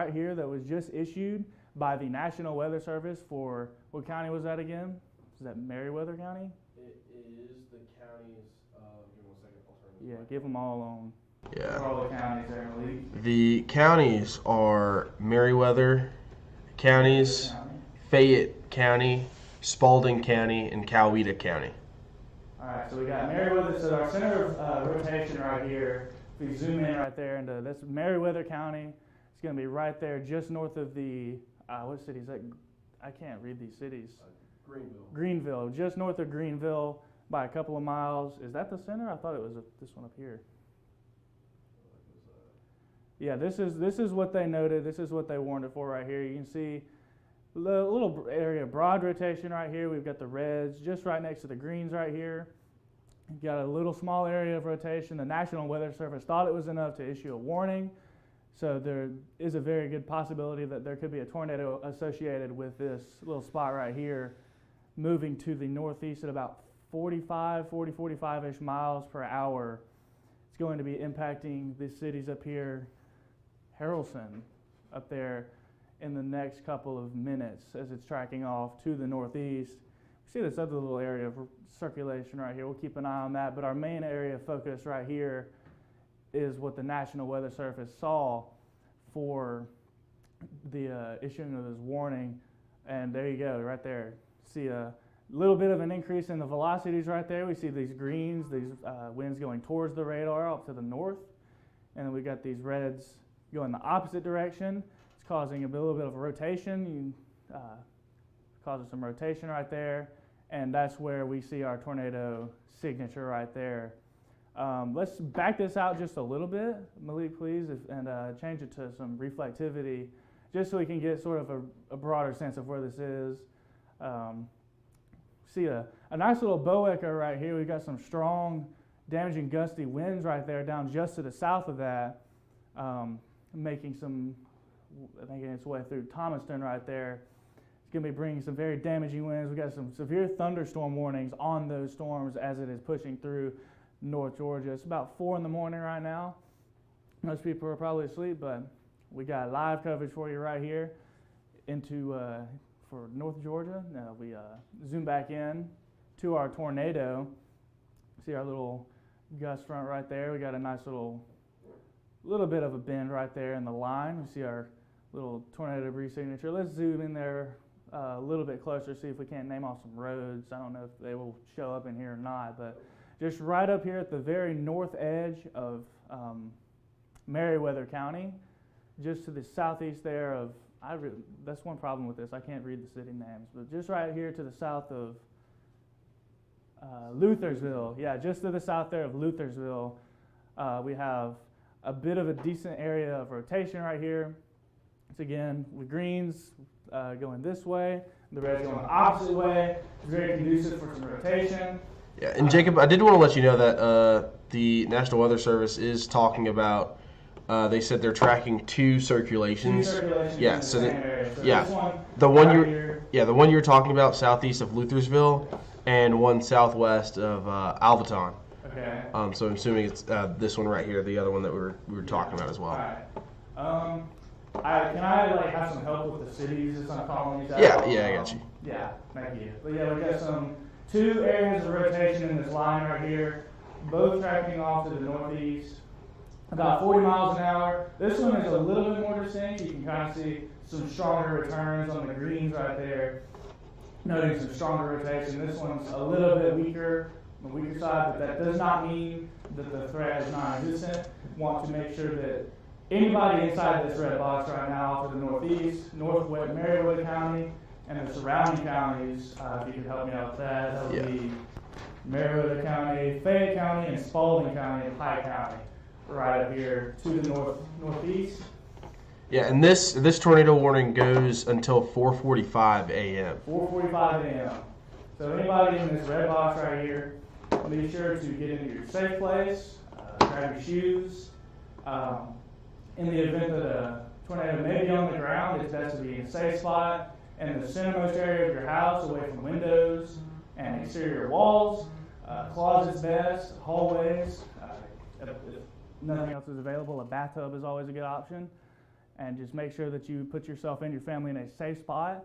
right here that was just issued by the National Weather Service for, what county was that again? Is that Meriwether County? It is the counties, give me 1 second, I'll turn this Yeah, back. give them all on. Yeah. For all the counties there in the league. The counties are Meriwether counties, Fayette County, Spalding County, and Coweta County. All right, so we got Meriwether. So our center of rotation right here, if we zoom in right there into this Meriwether County, it's going to be right there just north of the, what city is that? I can't read these cities. Greenville. Greenville, just north of Greenville by a couple of miles. Is that the center? I thought it was this one up here. Yeah, this is what they noted. This is what they warned it for right here. You can see a little area of broad rotation right here. We've got the reds just right next to the greens right here. You've got a little small area of rotation. The National Weather Service thought it was enough to issue a warning. So there is a very good possibility that there could be a tornado associated with this little spot right here, moving to the northeast at about 45-ish miles per hour. It's going to be impacting the cities up here, Harrelson up there, in the next couple of minutes as it's tracking off to the northeast. We see this other little area of circulation right here. We'll keep an eye on that, but our main area of focus right here is what the National Weather Service saw for the issuing of this warning. And there you go, right there. See a little bit of an increase in the velocities right there. We see these greens, these winds going towards the radar up to the north. And then we got these reds going the opposite direction. It's causing a little bit of a rotation. Causes some rotation right there. And that's where we see our tornado signature right there. Let's back this out just a little bit, Malik, please, and change it to some reflectivity, just so we can get sort of a broader sense of where this is. See a nice little bow echo right here. We've got some strong, damaging, gusty winds right there down just to the south of that, making its way through Thomaston right there. It's going to be bringing some very damaging winds. We've got some severe thunderstorm warnings on those storms as it is pushing through North Georgia. It's about 4 in the morning right now. Most people are probably asleep, but we got live coverage for you right here for North Georgia. Now we zoom back in to our tornado. See our little gust front right there. We got a nice little bit of a bend right there in the line. We see our little tornado debris signature. Let's zoom in there a little bit closer, see if we can't name off some roads. I don't know if they will show up in here or not, but just right up here at the very north edge of Meriwether County, just to the southeast there of, that's one problem with this, I can't read the city names, but just right here to the south of Luthersville, yeah, just to the south there of Luthersville, we have a bit of a decent area of rotation right here. It's again, with greens going this way, the reds going the opposite way. It's very conducive for some rotation. Yeah, and Jacob, I did want to let you know that the National Weather Service is talking about. They said they're tracking 2 circulations. 2 circulations. Yeah, so yeah, this one the one here. the one you're talking about southeast of Luthersville, and one southwest of Alvaton. Okay. So I'm assuming it's this one right here, the other one that we were talking about as well. All right. Can I have some help with the cities as I'm calling these out? Yeah, I got you. Yeah, thank you. But yeah, we got some 2 areas of rotation in this line right here, both tracking off to the northeast, about 40 miles an hour. This one is a little bit more distinct. You can kind of see some stronger returns on the greens right there, noting some stronger rotation. This one's a little bit weaker, on the weaker side, but that does not mean that the threat is non-existent. Want to make sure that anybody inside this red box right now for the northeast, northwest Meriwether County, and the surrounding counties, if you could help me out with that, that would be Meriwether County, Fayette County, and Spalding County, and Pike County, right up here to the northeast. Yeah, and this tornado warning goes until 4:45 a.m. 4:45 a.m. So anybody in this red box right here, be sure to get into your safe place, grab your shoes. In the event that a tornado may be on the ground, it's best to be in a safe spot in the centermost area of your house, away from windows and exterior walls. Closets best, hallways. If nothing else is available, a bathtub is always a good option. and just make sure that you put yourself and your family in a safe spot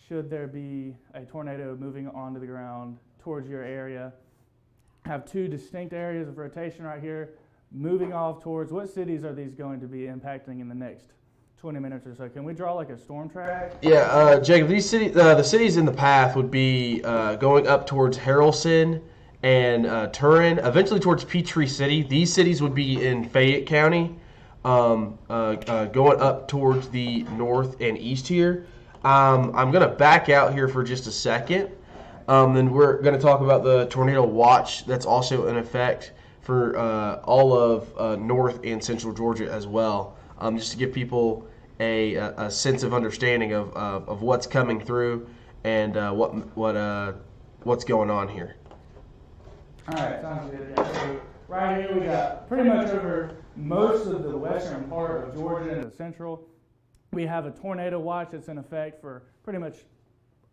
should there be a tornado moving onto the ground towards your area. Have two distinct areas of rotation right here, moving off towards what cities are these going to be impacting in the next 20 minutes or so? Can we draw like a storm track? Yeah, Jacob, these cities, the cities in the path would be going up towards Haralson and Turin, eventually towards Peachtree City. These cities would be in Fayette County, going up towards the north and east here. I'm going to back out here for just a second. Then we're going to talk about the tornado watch that's also in effect for all of north and central Georgia as well, just to give people a sense of understanding of what's coming through and what's going on here. All right, sounds good. Yeah, so right here we got pretty much over most of the western part of Georgia and the central. We have a tornado watch that's in effect for pretty much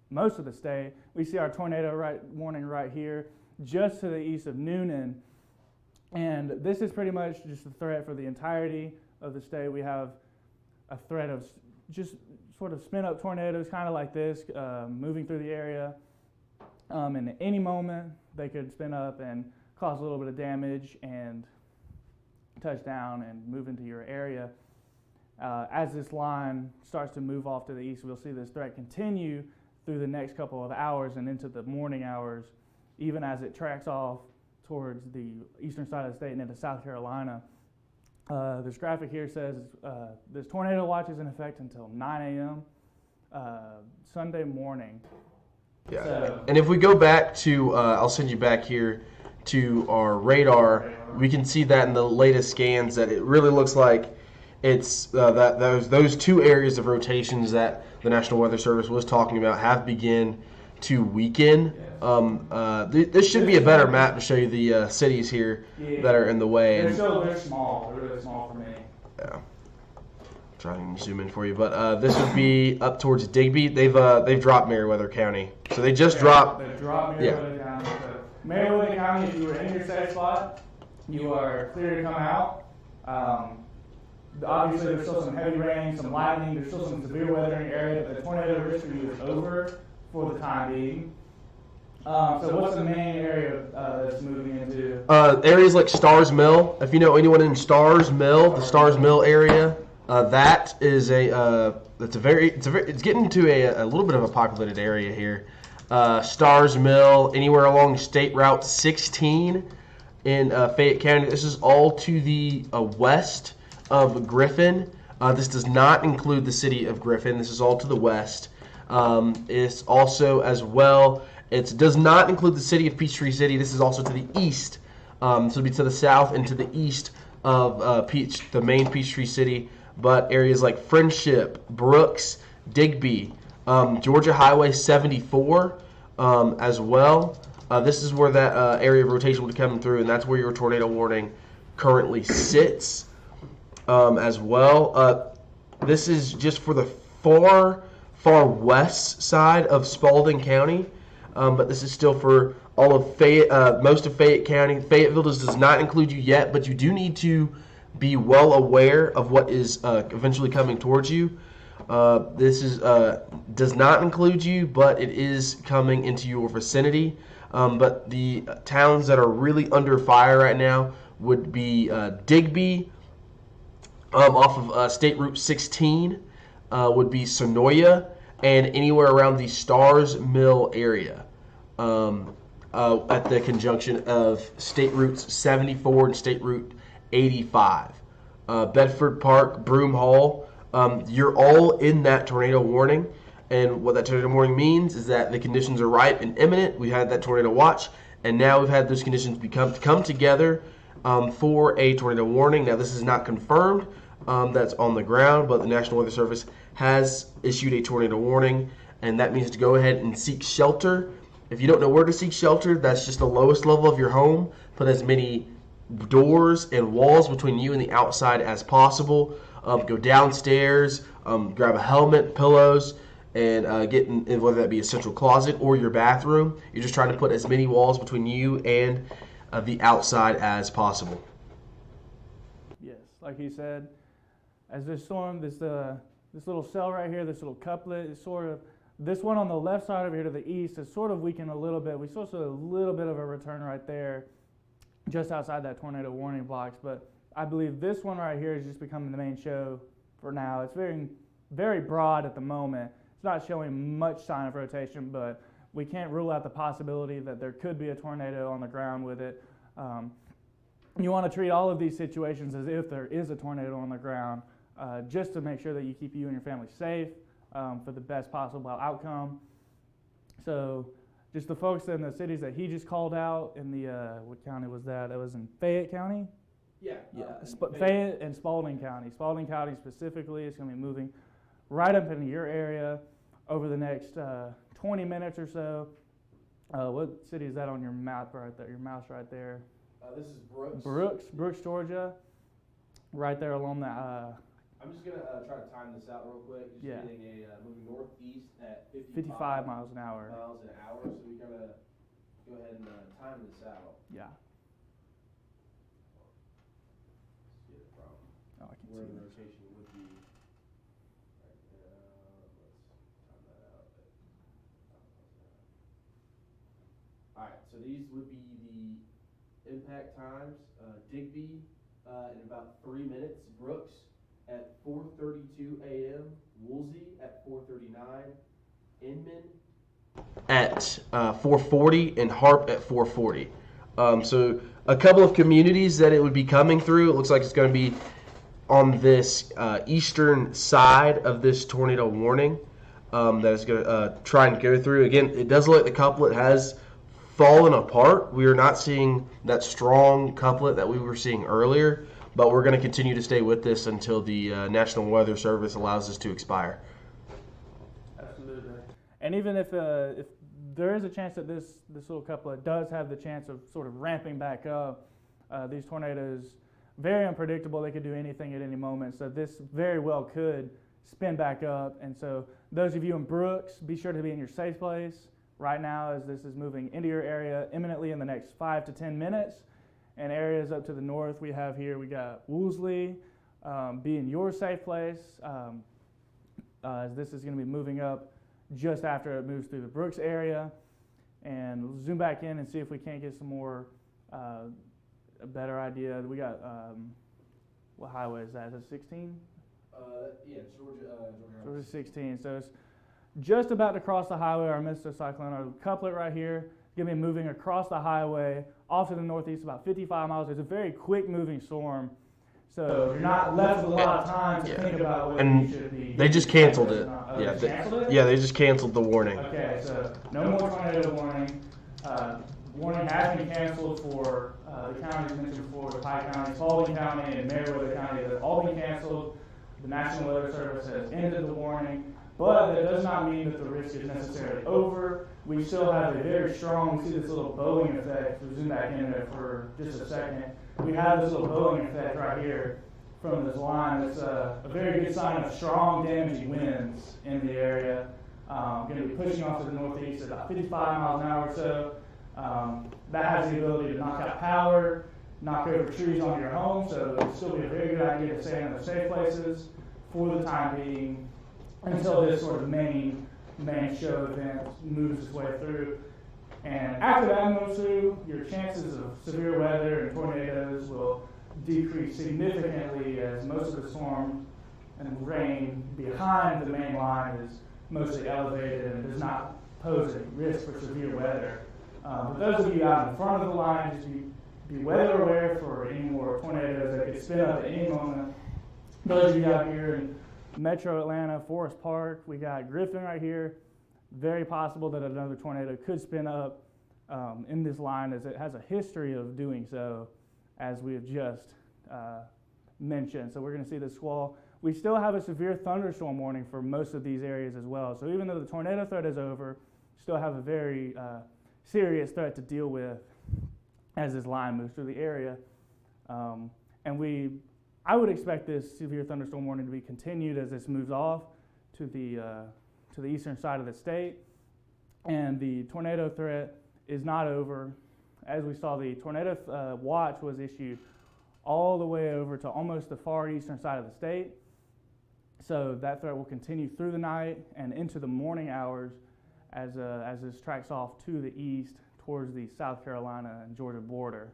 most of the state. We see our tornado warning right here, just to the east of Noonan. And this is pretty much just a threat for the entirety of the state. We have a threat of just sort of spin-up tornadoes, kind of like this, moving through the area. And at any moment, they could spin up and cause a little bit of damage and touch down and move into your area. As this line starts to move off to the east, we'll see this threat continue through the next couple of hours and into the morning hours, even as it tracks off towards the eastern side of the state and into South Carolina. This graphic here says this tornado watch is in effect until 9 a.m. Sunday morning. Yeah. So, and if we go back to, I'll send you back here to our radar, we can see that in the latest scans that it really looks like it's those two areas of rotations that the National Weather Service was talking about have begun to weaken. This should be a better map to show you the cities here that are in the way. They're small. They're really small for me. Yeah. Try and zoom in for you, but this would be up towards Digby. They've dropped Meriwether County, so they just dropped. They dropped Meriwether County. So Meriwether County, if you were in your safe spot, you are clear to come out. Obviously, there's still some heavy rain, some lightning. There's still some severe weather in your area, but the tornado risk for you is over for the time being. So what's the main area that's moving into? Areas like Starrs Mill. If you know anyone in Starrs Mill, the Starrs Mill area, that is it's getting into a little bit of a populated area here. Starrs Mill, anywhere along State Route 16 in Fayette County. This is all to the west of Griffin. This does not include the city of Griffin. This is all to the west. It's also as well. It does not include the city of Peachtree City. This is also to the east. So it'll be to the south and to the east of the main Peachtree City. But areas like Friendship, Brooks, Digby, Georgia Highway 74 as well. This is where that area of rotation would come through, and that's where your tornado warning currently sits as well. This is just for the far west side of Spalding County. But this is still for all of Fayette, most of Fayette County. Fayetteville does not include you yet, but you do need to be well aware of what is eventually coming towards you. This does not include you, but it is coming into your vicinity. But the towns that are really under fire right now would be Digby, off of State Route 16, would be Sonoya, and anywhere around the Starrs Mill area. At the conjunction of State Routes 74 and State Route 85. Bedford Park, Broome Hall, you're all in that tornado warning. And what that tornado warning means is that the conditions are ripe and imminent. We had that tornado watch, and now we've had those conditions come together for a tornado warning. Now, this is not confirmed. That's on the ground, but the National Weather Service has issued a tornado warning, and that means to go ahead and seek shelter. If you don't know where to seek shelter, that's just the lowest level of your home. Put as many doors and walls between you and the outside as possible. Go downstairs, grab a helmet, pillows, and get in, whether that be a central closet or your bathroom. You're just trying to put as many walls between you and the outside as possible. Yes, like he said, as this storm, this little cell right here, this little couplet is sort of, this one on the left side over here to the east is sort of weakened a little bit. We still see a little bit of a return right there, just outside that tornado warning blocks. But I believe this one right here is just becoming the main show for now. It's very, very broad at the moment. It's not showing much sign of rotation, but we can't rule out the possibility that there could be a tornado on the ground with it. You want to treat all of these situations as if there is a tornado on the ground, just to make sure that you keep you and your family safe for the best possible outcome. So just the folks in the cities that he just called out in the, what county was that? That was in Fayette County? Yeah. Fayette and Spalding County. Spalding County specifically is going to be moving right up into your area over the next 20 minutes or so. What city is that on your map right there? Your mouse right there. This is Brooks. Georgia. Right there along that. I'm just going to try to time this out real quick. Just getting moving northeast at 55 miles an hour. So we got to go ahead and time this out. Yeah. Let's get it from Oh, I can where see the this. rotation would be. Right now, let's time that out. Alright, so these would be the impact times. Digby in about 3 minutes. Brooks at 4:32 a.m. Woolsey at 4:39. Inman At 4:40 and Harp at 4:40. So a couple of communities that it would be coming through. It looks like it's going to be on this eastern side of this tornado warning that is going to try and go through. Again, it does look like the couplet has fallen apart. We are not seeing that strong couplet that we were seeing earlier, but we're going to continue to stay with this until the National Weather Service allows us to expire. Absolutely. And even if there is a chance that this little couplet does have the chance of sort of ramping back up, these tornadoes, very unpredictable. They could do anything at any moment. So this very well could spin back up. And so those of you in Brooks, be sure to be in your safe place right now as this is moving into your area imminently in the next 5 to 10 minutes. And areas up to the north we have here, we got Woolsey, be in your safe place as this is going to be moving up just after it moves through the Brooks area. And we'll zoom back in and see if we can't get some more, a better idea. We got, what highway is that? Is it 16? yeah, Georgia 16. So it's just about to cross the highway, our Mr. Cyclone, our couplet right here, going to be moving across the highway off to the northeast about 55 miles. It's a very quick moving storm. So you're not left with a lot of time to think about what you should be. They just canceled it. Canceled it? Yeah, they just canceled the warning. Okay, so no more tornado warning. Warning has been canceled for the counties mentioned before, Pike County, Spalding County, and Meriwether County. They've all been canceled. The National Weather Service has ended the warning, but that does not mean that the risk is necessarily over. We still have a very strong, we see this little Boeing effect. We'll zoom back in there for just a second. We have this little Boeing effect right here from this line. It's a very good sign of strong damaging winds in the area. Going to be pushing off to the northeast at about 55 miles an hour or so. That has the ability to knock out power, knock over trees on your home, so it'll still be a very good idea to stay in those safe places for the time being until this sort of main show event moves its way through. And after that moves through, your chances of severe weather and tornadoes will decrease significantly as most of the storm and rain behind the main line is mostly elevated and does not pose a risk for severe weather. But those of you out in front of the line, just be weather aware for any more tornadoes that could spin up at any moment. Those of you out here in Metro Atlanta, Forest Park, we got Griffin right here. Very possible that another tornado could spin up in this line as it has a history of doing so, as we have just mentioned. So we're going to see this squall. We still have a severe thunderstorm warning for most of these areas as well. So even though the tornado threat is over, still have a very serious threat to deal with as this line moves through the area. And I would expect this severe thunderstorm warning to be continued as this moves off to the eastern side of the state. And the tornado threat is not over. As we saw, the tornado watch was issued all the way over to almost the far eastern side of the state. So that threat will continue through the night and into the morning hours as this tracks off to the east towards the South Carolina and Georgia border.